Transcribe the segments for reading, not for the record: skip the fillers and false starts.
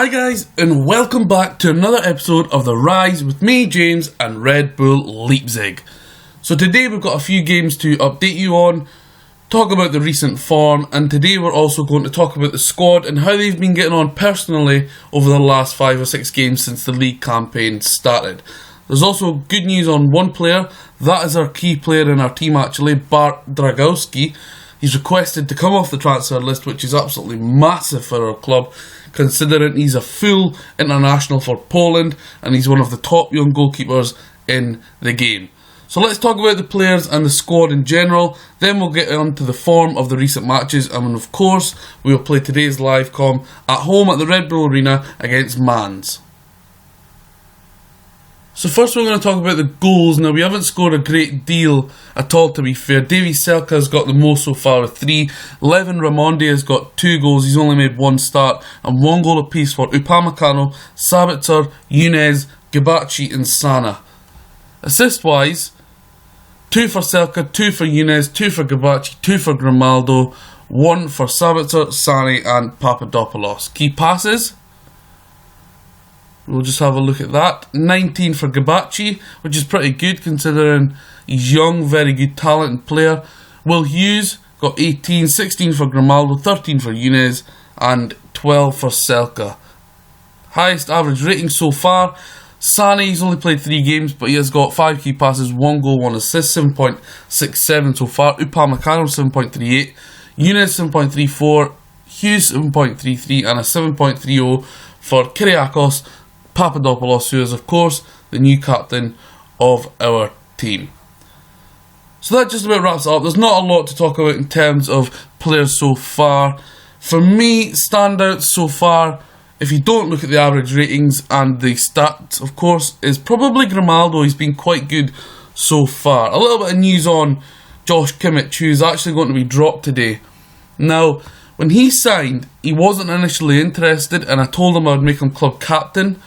Hi guys, and welcome back to another episode of The Rise with me, James, and Red Bull Leipzig. So today we've got a few games to update you on, talk about the recent form, and today we're also going to talk about the squad and how they've been getting on personally over the last 5 or 6 games since the league campaign started. There's also good news on one player. That is our key player in our team actually, Bart Dragowski. He's requested to come off the transfer list, which is absolutely massive for our club, considering he's a full international for Poland and he's one of the top young goalkeepers in the game. So let's talk about the players and the squad in general, then we'll get on to the form of the recent matches, and of course we will play today's live com at home at the Red Bull Arena against Mans. So first we're going to talk about the goals. Now we haven't scored a great deal at all, to be fair. Davy Selke has got the most so far with 3. Levin Raimondi has got 2 goals. He's only made 1 start, and 1 goal apiece for Upamecano, Sabitzer, Younes, Gabacci and Sana. Assist wise, 2 for Selke, 2 for Younes, 2 for Gabacci, 2 for Grimaldo, 1 for Sabitzer, Sane and Papadopoulos. Key passes, we'll just have a look at that. 19 for Gabacci, which is pretty good considering he's young, very good talent player. Will Hughes got 18, 16 for Grimaldo, 13 for Younes and 12 for Selke. Highest average rating so far, Sane, he's only played 3 games, but he has got 5 key passes, 1 goal, 1 assist, 7.67 so far. Upamecano 7.38, Younes 7.34, Hughes 7.33 and a 7.30 for Kyriakos Papadopoulos, who is of course the new captain of our team. So that just about wraps it up. There's not a lot to talk about in terms of players so far. For me, standouts so far, if you don't look at the average ratings and the stats, of course, is probably Grimaldo. He's been quite good so far. A little bit of news on Josh Kimmich, who's actually going to be dropped today. Now, when he signed, he wasn't initially interested, and I told him I would make him club captain.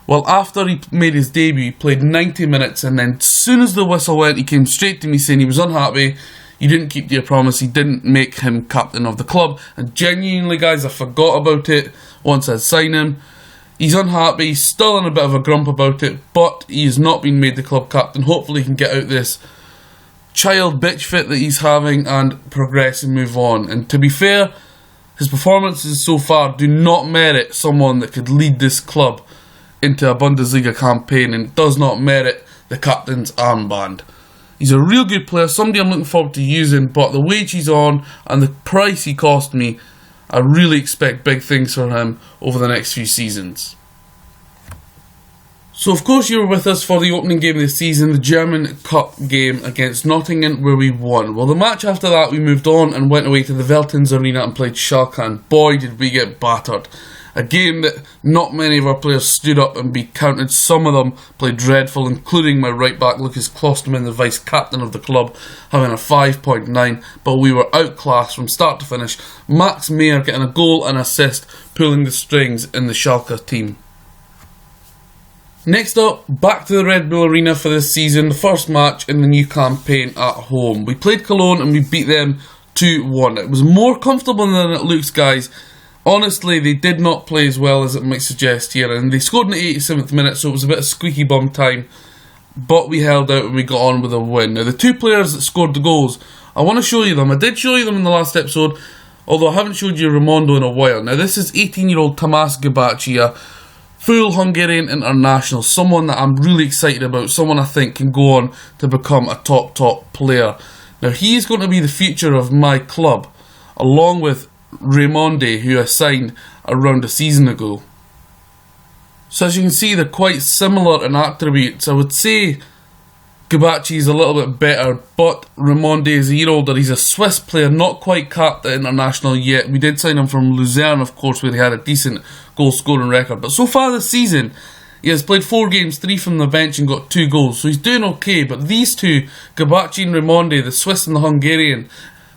Well, after he made his debut, he played 90 minutes, and then as soon as the whistle went, he came straight to me saying he was unhappy. You didn't keep to your promise. He didn't make him captain of the club. And genuinely, guys, I forgot about it once I'd signed him. He's unhappy. He's still in a bit of a grump about it, but he has not been made the club captain. Hopefully he can get out this child bitch fit that he's having and progress and move on. And to be fair, his performances so far do not merit someone that could lead this club into a Bundesliga campaign, and does not merit the captain's armband. He's a real good player, somebody I'm looking forward to using, but the wage he's on and the price he cost me, I really expect big things from him over the next few seasons. So of course you were with us for the opening game of the season, the German Cup game against Nottingham, where we won. Well, the match after that we moved on and went away to the Veltins Arena and played Schalke, and boy did we get battered. A game that not many of our players stood up and be counted. Some of them played dreadful, including my right back Lucas Klosterman, the vice captain of the club, having a 5.9, but we were outclassed from start to finish. Max Meyer getting a goal and assist, pulling the strings in the Schalke team. Next up, back to the Red Bull Arena for this season, the first match in the new campaign at home. We played Cologne and we beat them 2-1. It was more comfortable than it looks, guys. Honestly, they did not play as well as it might suggest here, and they scored in the 87th minute, so it was a bit of squeaky bum time, but we held out and we got on with a win. Now, the 2 players that scored the goals, I want to show you them. I did show you them in the last episode, although I haven't showed you Raimondo in a while. Now, this is 18-year-old Tamas Gabacci, a full Hungarian international, someone that I'm really excited about, someone I think can go on to become a top player. Now, he's going to be the future of my club, along with Raimondi, who I signed around a season ago. So as you can see, they're quite similar in attributes. I would say Gabacci is a little bit better, but Raimondi is a year older. He's a Swiss player, not quite capped at international yet. We did sign him from Luzern, of course, where he had a decent goal scoring record. But so far this season, he has played 4 games, 3 from the bench and got 2 goals. So he's doing okay, but these two, Gabacci and Raimondi, the Swiss and the Hungarian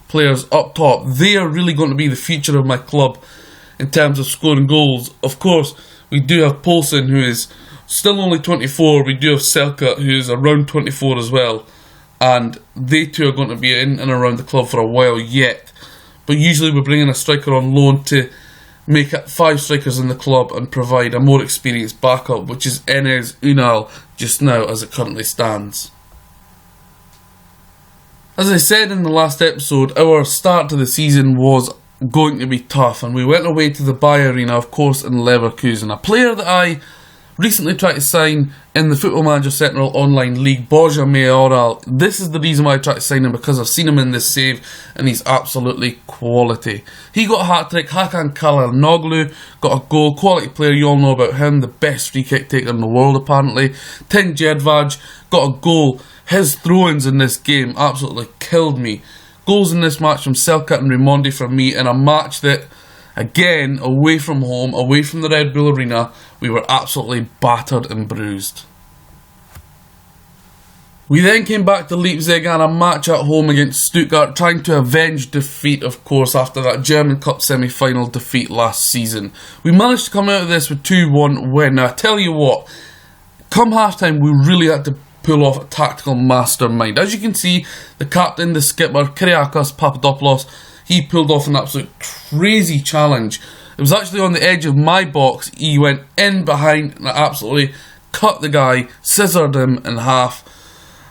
players up top, they are really going to be the future of my club in terms of scoring goals. Of course, we do have Poulsen, who is still only 24. We do have Selke, who is around 24 as well, and they two are going to be in and around the club for a while yet. But usually we're bringing a striker on loan to make it 5 strikers in the club and provide a more experienced backup, which is Enes Unal just now as it currently stands. As I said in the last episode, our start to the season was going to be tough, and we went away to the Bayer Arena, of course, in Leverkusen. A player that I recently tried to sign in the Football Manager Sentinel Online League, Borja Mayoral. This is the reason why I tried to sign him, because I've seen him in this save and he's absolutely quality. He got a hat-trick, Hakan Çalhanoğlu got a goal, quality player, you all know about him, the best free kick taker in the world apparently. Tin Jedvaj got a goal. His throw-ins in this game absolutely killed me. Goals in this match from Selkat and Raimondi from me, in a match that, again, away from home, away from the Red Bull Arena, we were absolutely battered and bruised. We then came back to Leipzig and a match at home against Stuttgart, trying to avenge defeat, of course, after that German Cup semi-final defeat last season. We managed to come out of this with 2-1 win. Now, I tell you what, come half-time, we really had to pull off a tactical mastermind. As you can see, the captain, the skipper, Kyriakos Papadopoulos, he pulled off an absolute crazy challenge. It was actually on the edge of my box. He went in behind and absolutely cut the guy, scissored him in half,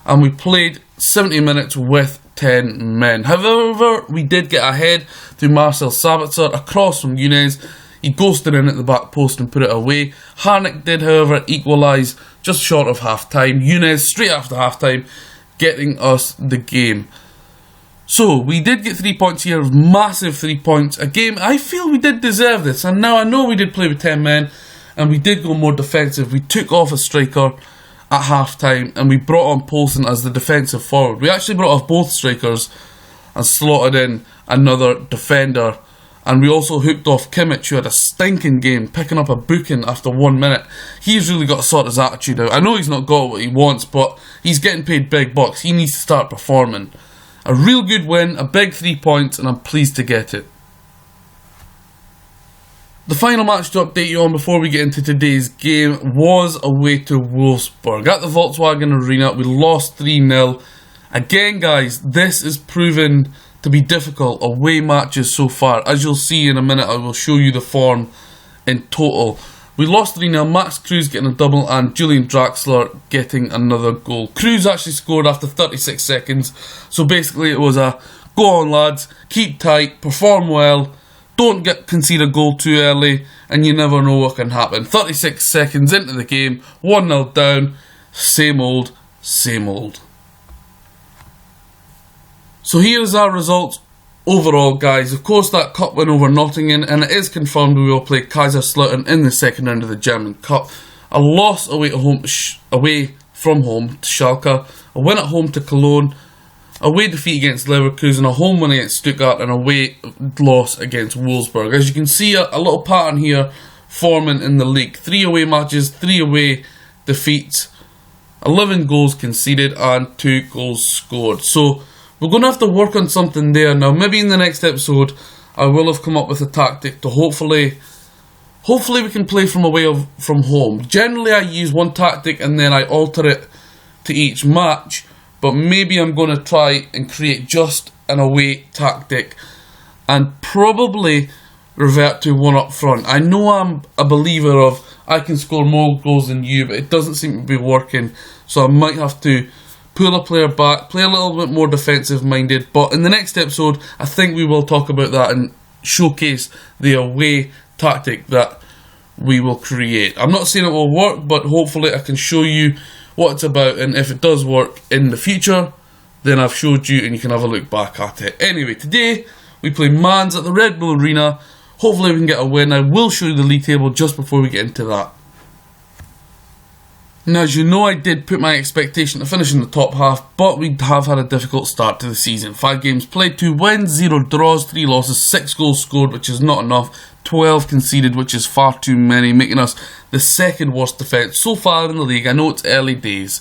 and we played 70 minutes with 10 men. However, we did get ahead through Marcel Sabitzer, a cross from Younes. He ghosted in at the back post and put it away. Harnik did, however, equalise just short of half-time. Younes straight after half-time, getting us the game. So, we did get 3 points here, massive 3 points. A game, I feel we did deserve this. And now I know we did play with 10 men, and we did go more defensive. We took off a striker at half-time, and we brought on Poulsen as the defensive forward. We actually brought off both strikers and slotted in another defender. And we also hooked off Kimmich, who had a stinking game, picking up a booking after 1 minute. He's really got to sort his attitude out. I know he's not got what he wants, but he's getting paid big bucks. He needs to start performing. A real good win, a big 3 points, and I'm pleased to get it. The final match to update you on before we get into today's game was away to Wolfsburg. At the Volkswagen Arena, we lost 3-0. Again, guys, this is proven to be difficult away matches so far. As you'll see in a minute, I will show you the form in total. We lost 3-0, Max Kruse getting a double and Julian Draxler getting another goal. Kruse actually scored after 36 seconds, so basically it was a go on lads, keep tight, perform well, don't concede a goal too early, and you never know what can happen. 36 seconds into the game, 1-0 down, same old, same old. So here's our results overall, guys. Of course, that cup win over Nottingham, and it is confirmed we will play Kaiserslautern in the second round of the German Cup. A loss away from home to Schalke, a win at home to Cologne, away defeat against Leverkusen, a home win against Stuttgart, and away loss against Wolfsburg. As you can see, a little pattern here forming in the league. 3 away matches, 3 away defeats, 11 goals conceded, and 2 goals scored. So we're going to have to work on something there. Now, maybe in the next episode, I will have come up with a tactic to hopefully we can play from home. Generally, I use one tactic and then I alter it to each match. But maybe I'm going to try and create just an away tactic and probably revert to one up front. I know I'm a believer of I can score more goals than you, but it doesn't seem to be working. So I might have to pull a player back, play a little bit more defensive minded. But in the next episode, I think we will talk about that and showcase the away tactic that we will create. I'm not saying it will work, but hopefully I can show you what it's about, and if it does work in the future, then I've showed you and you can have a look back at it. Anyway, today we play Mans at the Red Bull Arena. Hopefully we can get a win. I will show you the league table just before we get into that. Now, as you know, I did put my expectation to finish in the top half, but we have had a difficult start to the season. 5 games played, 2 wins, 0 draws, 3 losses, 6 goals scored, which is not enough, 12 conceded, which is far too many, making us the second worst defence so far in the league. I know it's early days.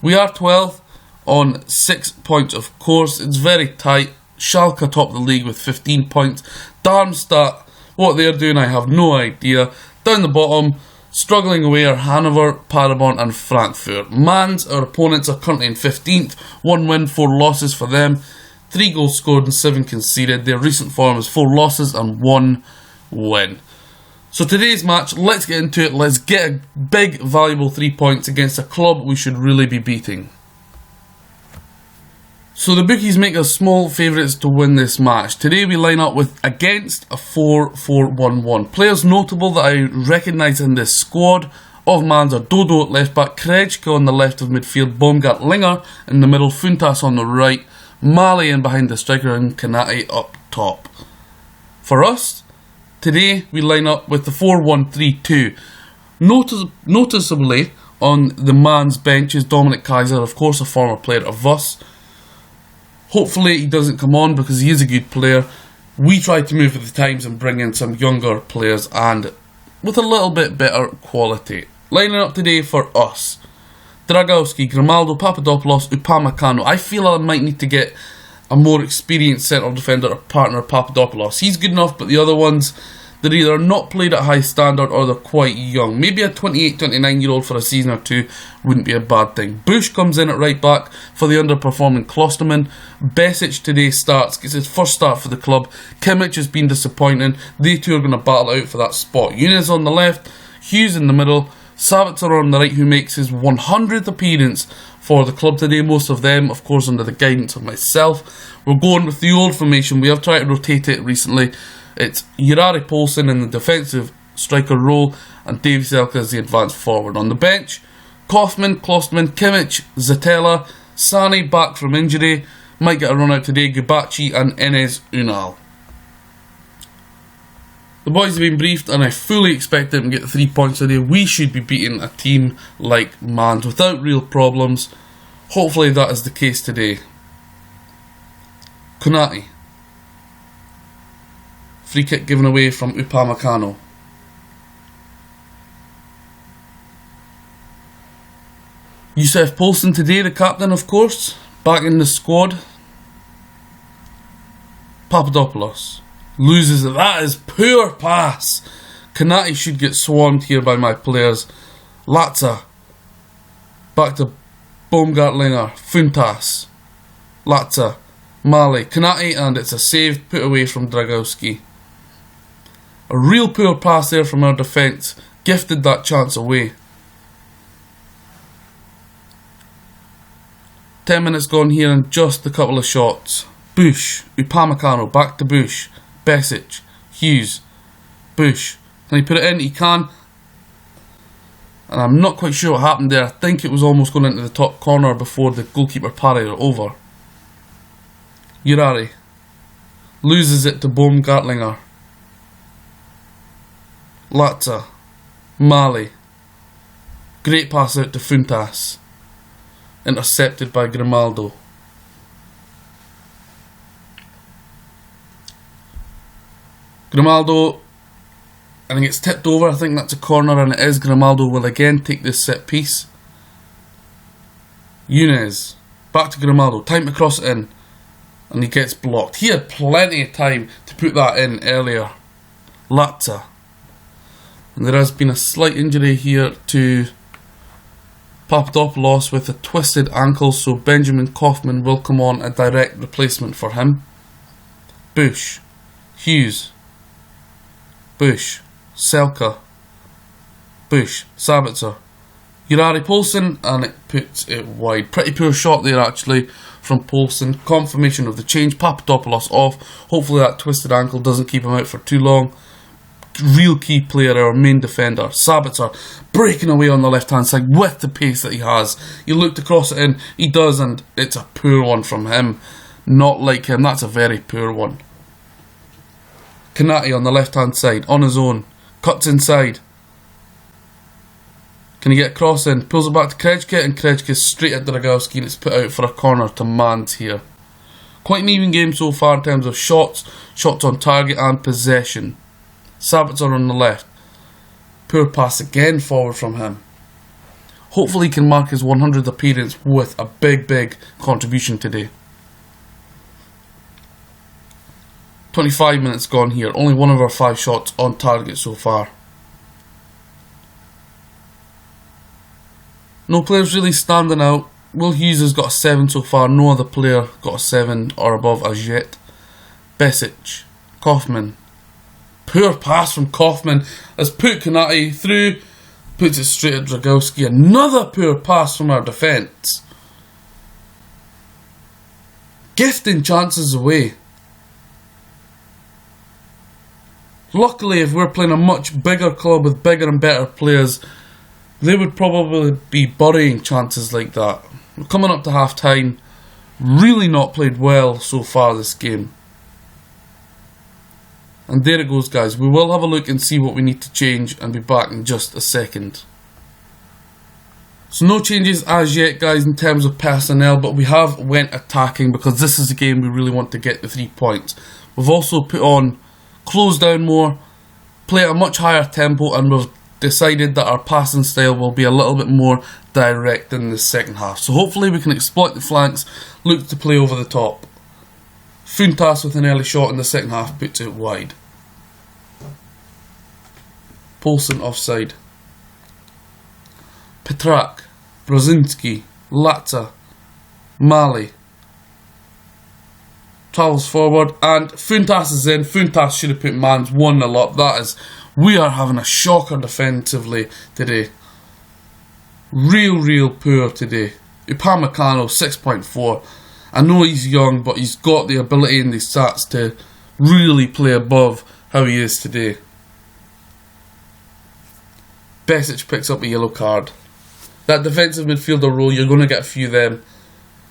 We are 12th on 6 points, of course. It's very tight. Schalke top of the league with 15 points. Darmstadt, what they're doing, I have no idea. Down the bottom, struggling away are Hanover, Paderborn and Frankfurt. Mans, our opponents, are currently in 15th. 1 win, 4 losses for them. 3 goals scored and 7 conceded. Their recent form is 4 losses and 1 win. So today's match, let's get into it. Let's get a big, valuable 3 points against a club we should really be beating. So the bookies make us small favourites to win this match. Today we line up with against a 4-4-1-1. Players notable that I recognise in this squad of Mans are Dodo at left back, Krejci on the left of midfield, Baumgart Linger in the middle, Funtas on the right, Mali in behind the striker and Kanate up top. For us, today we line up with the 4-1-3-2. Noticeably on the Mans bench is Dominic Kaiser, of course a former player of us. Hopefully he doesn't come on because he is a good player. We try to move with the times and bring in some younger players and with a little bit better quality. Lining up today for us: Dragowski, Grimaldo, Papadopoulos, Upamecano. I feel I might need to get a more experienced central defender or partner, Papadopoulos. He's good enough, but the other ones, they're either not played at high standard or they're quite young. Maybe a 28, 29-year-old for a season or two wouldn't be a bad thing. Bush comes in at right back for the underperforming Klosterman. Besic today starts, gets his first start for the club. Kimmich has been disappointing. They two are going to battle out for that spot. Younes on the left, Hughes in the middle, Savitzer on the right, who makes his 100th appearance for the club today. Most of them, of course, under the guidance of myself. We're going with the old formation. We have tried to rotate it recently. It's Jurari Poulsen in the defensive striker role and Davy Selke as the advanced forward. On the bench, Kaufman, Klosterman, Kimmich, Zatella, Sane back from injury, might get a run out today, Gubachi and Enes Unal. The boys have been briefed and I fully expect them to get the 3 points today. We should be beating a team like Mans without real problems. Hopefully that is the case today. Konate. Free kick given away from Upamecano. Youssef Poulsen today, the captain of course, back in the squad. Papadopoulos loses it. That is poor pass. Konate should get swarmed here by my players. Latza. Back to Baumgart Linger. Funtas. Latza. Mali. Konate, and it's a save put away from Dragowski. A real poor pass there from our defence. Gifted that chance away. 10 minutes gone here and just a couple of shots. Bush. Upamecano. Back to Bush. Besic. Hughes. Bush. Can he put it in? He can. And I'm not quite sure what happened there. I think it was almost going into the top corner before the goalkeeper parried it over. Jurari. Loses it to Baumgart Linger. Latza. Mali. Great pass out to Funtas. Intercepted by Grimaldo. Grimaldo, I think it's tipped over. I think that's a corner and it is. Grimaldo will again take this set piece. Younes. Back to Grimaldo. Time to cross it in. And he gets blocked. He had plenty of time to put that in earlier. Latza. And there has been a slight injury here to Papadopoulos with a twisted ankle, so Benjamin Kaufman will come on, a direct replacement for him. Bush. Hughes. Bush. Selke. Bush. Sabitzer. Jurari Poulsen, and it puts it wide. Pretty poor shot there actually from Poulsen. Confirmation of the change. Papadopoulos off. Hopefully that twisted ankle doesn't keep him out for too long. Real key player, our main defender. Sabitzer breaking away on the left hand side with the pace that he has. He looked to cross it in, he does, and it's a poor one from him. Not like him, that's a very poor one. Konate on the left hand side, on his own, cuts inside. Can he get a cross in? Pulls it back to Krejci, and Krejci straight at Dragowski, and it's put out for a corner to Mans here. Quite an even game so far in terms of shots, shots on target and possession. Sabitzer on the left. Poor pass again forward from him. Hopefully he can mark his 100th appearance with a big contribution today. 25 minutes gone here. Only one of our 5 shots on target so far. No players really standing out. Will Hughes has got a 7 so far. No other player got a 7 or above as yet. Besic. Kaufman. Poor pass from Kaufman has put Konate through, puts it straight at Dragowski. Another poor pass from our defence. Gifting chances away. Luckily, if we're playing a much bigger club with bigger and better players, they would probably be burying chances like that. We're coming up to half time. Really not played well so far this game. And there it goes, guys. We will have a look and see what we need to change and be back in just a second. So no changes as yet, guys, in terms of personnel, but we have went attacking because this is a game we really want to get the 3 points. We've also put on close down more, play at a much higher tempo, and we've decided that our passing style will be a little bit more direct in the second half. So hopefully we can exploit the flanks, look to play over the top. Funtas with an early shot in the second half puts it wide. Poulsen offside. Petrak, Brzezinski, Latza, Mali. Travels forward and Funtas is in. Funtas should have put Mans 1-0 up. That is, we are having a shocker defensively today. Real poor today. Upamecano 6.4. I know he's young, but he's got the ability and the stats to really play above how he is today. Besic picks up a yellow card. That defensive midfielder role, you're going to get a few of them,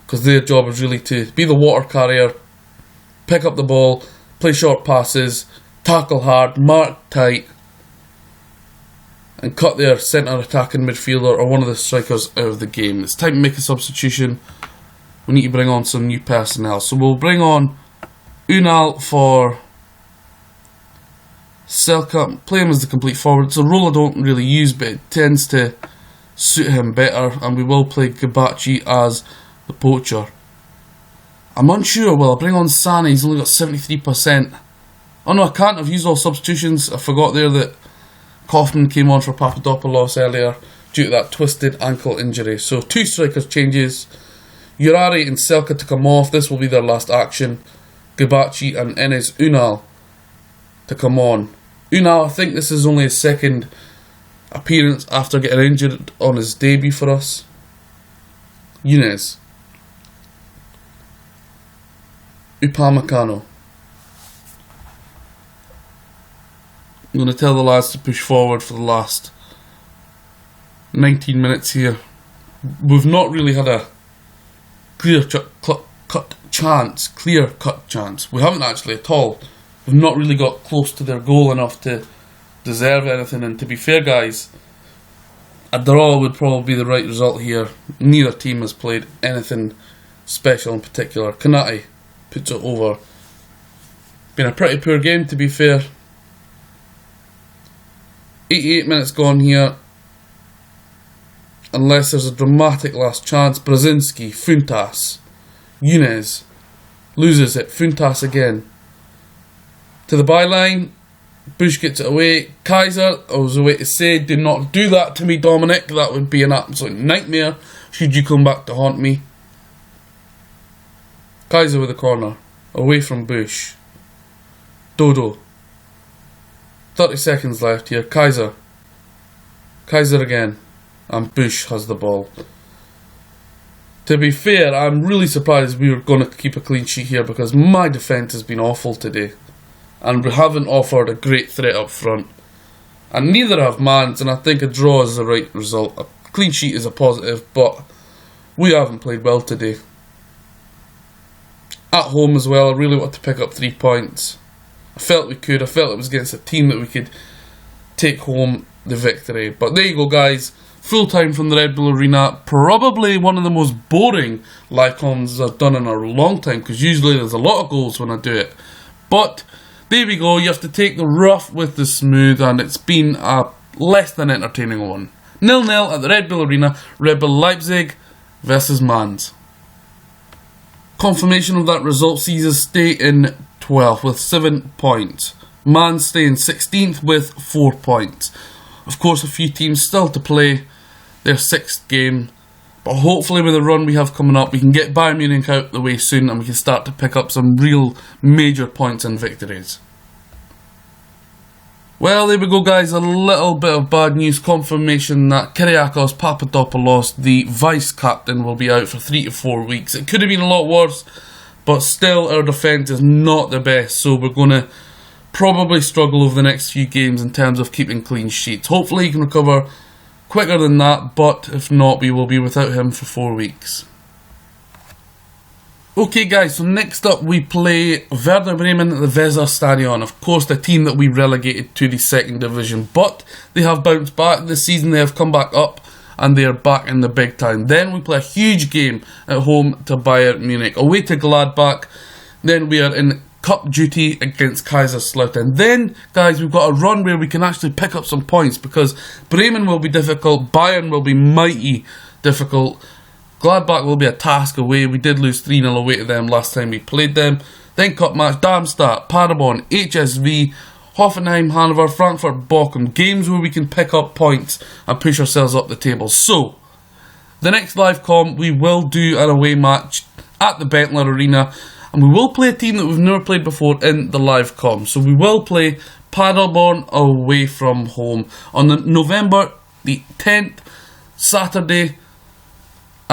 because their job is really to be the water carrier, pick up the ball, play short passes, tackle hard, mark tight, and cut their centre attacking midfielder or one of the strikers out of the game. It's time to make a substitution. We need to bring on some new personnel. So we'll bring on Unal for Selka. Play him as the complete forward. It's a role I don't really use, but it tends to suit him better. And we will play Gabachi as the poacher. I'm unsure. Will I bring on Sane? He's only got 73%. Oh no, I can't. I've used all substitutions. I forgot there that Kaufman came on for Papadopoulos earlier due to that twisted ankle injury. So 2 strikers changes. Urari and Selka to come off. This will be their last action. Gabachi and Enes Unal to come on. Unal, I think this is only his second appearance after getting injured on his debut for us. Younes. Upamecano. I'm going to tell the lads to push forward for the last 19 minutes here. We've not really had a clear-cut chance. We haven't actually at all. We've not really got close to their goal enough to deserve anything. And to be fair, guys, a draw would probably be the right result here. Neither team has played anything special in particular. Konate puts it over. Been a pretty poor game, to be fair. 88 minutes gone here. Unless there's a dramatic last chance. Brzezinski, Funtas, Younes loses it. Funtas again to the byline. Bush gets it away. Kaiser, I was away to say, do not do that to me, Dominic. That would be an absolute nightmare should you come back to haunt me. Kaiser with the corner, away from Bush. Dodo. 30 seconds left here. Kaiser again. And Bush has the ball. To be fair, I'm really surprised we were going to keep a clean sheet here because my defence has been awful today. And we haven't offered a great threat up front. And neither have Mans, and I think a draw is the right result. A clean sheet is a positive, but we haven't played well today. At home as well, I really want to pick up 3 points. I felt we could. I felt it was against a team that we could take home the victory. But there you go, guys. Full time from the Red Bull Arena. Probably one of the most boring live comms I've done in a long time, because usually there's a lot of goals when I do it. But there we go. You have to take the rough with the smooth, and it's been a less than entertaining one. 0-0 at the Red Bull Arena. Red Bull Leipzig versus Mans. Confirmation of that result sees us stay in 12th with 7 points. Mans stay in 16th with 4 points. Of course, a few teams still to play their 6th game, but hopefully with the run we have coming up, we can get Bayern Munich out the way soon and we can start to pick up some real major points and victories. Well, there we go, guys. A little bit of bad news. Confirmation that Kyriakos Papadopoulos, the vice-captain, will be out for 3 to 4 weeks. It could have been a lot worse, but still our defence is not the best, so we're going to probably struggle over the next few games in terms of keeping clean sheets. Hopefully he can recover quicker than that, but if not, we will be without him for 4 weeks. Okay, guys, so next up we play Werder Bremen at the Weserstadion. Of course, the team that we relegated to the second division, but they have bounced back this season. They have come back up and they are back in the big time. Then we play a huge game at home to Bayern Munich, away to Gladbach. Then we are in cup duty against Kaiserslautern. Then, guys, we've got a run where we can actually pick up some points, because Bremen will be difficult, Bayern will be mighty difficult, Gladbach will be a task away. We did lose 3-0 away to them last time we played them. Then cup match, Darmstadt, Paderborn, HSV, Hoffenheim, Hanover, Frankfurt, Bochum. Games where we can pick up points and push ourselves up the table. So, the next live com, we will do an away match at the Bentler Arena, and we will play a team that we've never played before in the live com. So we will play Paderborn away from home on the November the 10th, Saturday,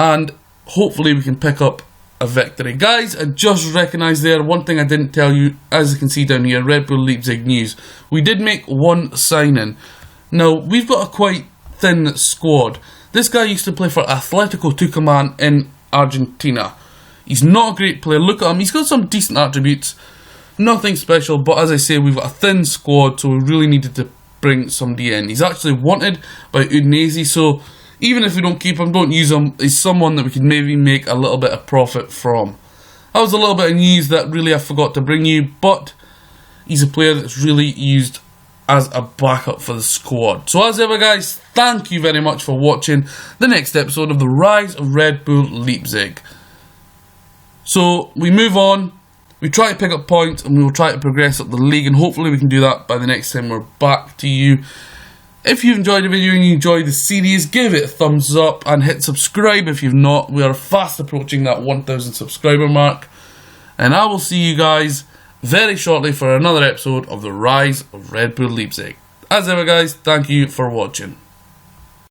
and hopefully we can pick up a victory. Guys, I just recognised there one thing I didn't tell you, as you can see down here, Red Bull Leipzig news. We did make one signing. Now, we've got a quite thin squad. This guy used to play for Atletico Tucumán in Argentina. He's not a great player. Look at him. He's got some decent attributes. Nothing special, but as I say, we've got a thin squad, so we really needed to bring somebody in. He's actually wanted by Udinese, so even if we don't keep him, don't use him, he's someone that we can maybe make a little bit of profit from. That was a little bit of news that really I forgot to bring you, but he's a player that's really used as a backup for the squad. So as ever, guys, thank you very much for watching the next episode of the Rise of Red Bull Leipzig. So we move on, we try to pick up points, and we will try to progress up the league, and hopefully we can do that by the next time we're back to you. If you've enjoyed the video and you enjoyed the series, give it a thumbs up and hit subscribe if you've not. We are fast approaching that 1,000 subscriber mark. And I will see you guys very shortly for another episode of the Rise of Red Bull Leipzig. As ever, guys, thank you for watching.